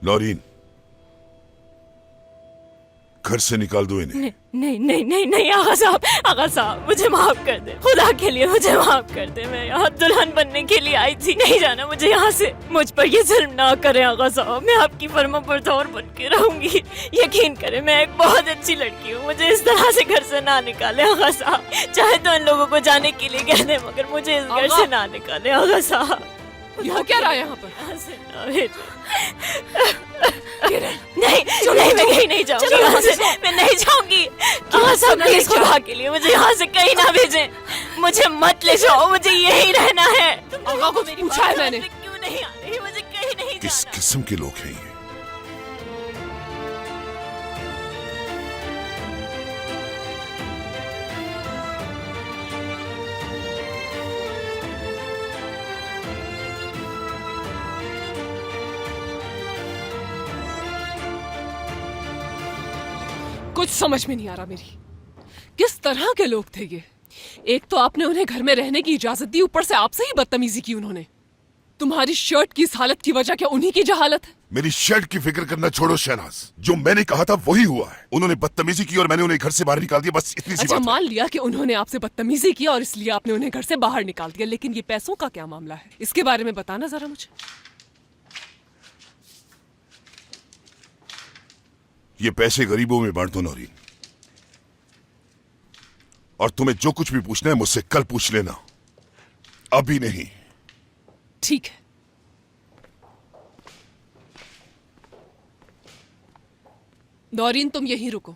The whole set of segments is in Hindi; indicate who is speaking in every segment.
Speaker 1: नौरीन, घर से निकाल दो इन्हें।
Speaker 2: नहीं नहीं नहीं नहीं आगा साहब मुझे माफ कर दे, खुदा के लिए मुझे माफ कर दे। मैं यहाँ दुल्हन बनने के लिए आई थी, नहीं जाना मुझे यहाँ से। मुझ पर ये जुल्म ना करें आगा साहब, मैं आपकी फर्मा बरदौर बन के रहूंगी। यकीन करें मैं एक बहुत अच्छी लड़की हूँ, मुझे इस तरह से घर से ना निकाले आगा साहब। चाहे तो इन लोगों को जाने के लिए कह दे, मगर मुझे इस घर से ना निकाले आगा साहब।
Speaker 3: यहाँ क्या रहा है यहाँ पर?
Speaker 2: नहीं मैं कहीं नहीं जाऊंगी यहाँ से, मैं नहीं जाऊंगी। प्लीज खुदा के लिए मुझे यहाँ से कहीं ना भेजें, मुझे मत ले जाओ, मुझे यही रहना है।
Speaker 3: आगा को मेरी पूछा है मैंने,
Speaker 2: क्यों नहीं आ रही, मुझे कहीं नहीं
Speaker 1: किस
Speaker 2: जाना।
Speaker 1: किस्म के लोग हैं ये?
Speaker 3: कुछ समझ में नहीं आ रहा मेरी, किस तरह के लोग थे ये। एक तो आपने उन्हें घर में रहने की इजाजत दी, ऊपर से आपसे ही बदतमीजी की उन्होंने। तुम्हारी शर्ट की इस हालत की वजह क्या उन्हीं की जहालत है?
Speaker 1: मेरी शर्ट की फिक्र करना छोड़ो शहनाज, जो मैंने कहा था वही हुआ है। उन्होंने बदतमीजी की और मैंने उन्हें घर से बाहर निकाल दिया, बस इतनी सी
Speaker 3: अच्छा,
Speaker 1: बात है।
Speaker 3: मान लिया कि उन्होंने आपसे बदतमीजी की और इसलिए आपने उन्हें घर से बाहर निकाल दिया, लेकिन ये पैसों का क्या मामला है, इसके बारे में बताना जरा मुझे।
Speaker 1: ये पैसे गरीबों में बांट दो नौरीन, और तुम्हें जो कुछ भी पूछना है मुझसे कल पूछ लेना, अभी नहीं।
Speaker 3: ठीक है। नौरीन तुम यहीं रुको।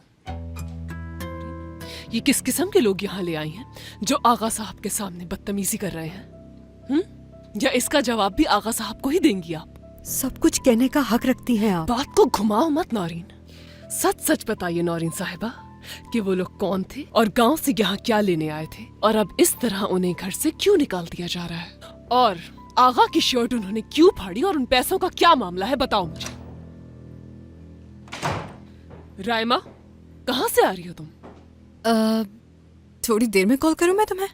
Speaker 3: ये किस किस्म के लोग यहाँ ले आई हैं जो आगा साहब के सामने बदतमीजी कर रहे हैं? या इसका जवाब भी आगा साहब को ही देंगी आप?
Speaker 4: सब कुछ कहने का हक रखती हैं आप।
Speaker 3: बात को घुमाओ मत नौरीन, सच सच बताइए नौरीन साहिबा कि वो लोग कौन थे और गांव से यहाँ क्या लेने आए थे, और अब इस तरह उन्हें घर से क्यों निकाल दिया जा रहा है, और आगा की शर्ट उन्होंने क्यों फाड़ी, और उन पैसों का क्या मामला है, बताओ मुझे। रायमा, कहाँ से आ रही हो तुम?
Speaker 4: थोड़ी देर में कॉल करूं मैं तुम्हें?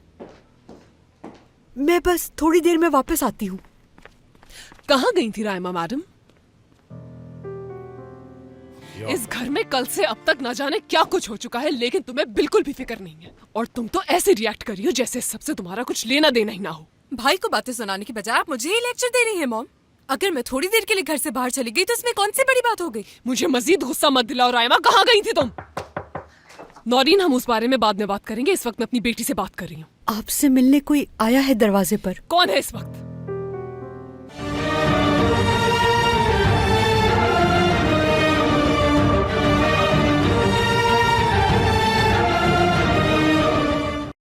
Speaker 4: मैं बस थोड़ी देर में वापस आती हूँ।
Speaker 3: कहाँ गई थी रायमा मैडम? इस घर में कल से अब तक न जाने क्या कुछ हो चुका है, लेकिन तुम्हें बिल्कुल भी फिक्र नहीं है, और तुम तो ऐसे रिएक्ट कर रही हो जैसे सबसे तुम्हारा कुछ लेना देना ही ना हो।
Speaker 5: भाई को बातें सुनाने की बजाय आप मुझे ही लेक्चर दे रही हैं मॉम। अगर मैं थोड़ी देर के लिए घर से बाहर चली गई तो इसमें कौन सी बड़ी बात हो गई?
Speaker 3: मुझे मजीद गुस्सा मत दिलाओ रायमा, कहाँ गई थी तुम? नौरीन, हम उस बारे में बाद में बात करेंगे, इस वक्त मैं अपनी बेटी से बात कर रही हूँ।
Speaker 4: आपसे मिलने कोई आया है दरवाजे पर।
Speaker 3: कौन है इस वक्त?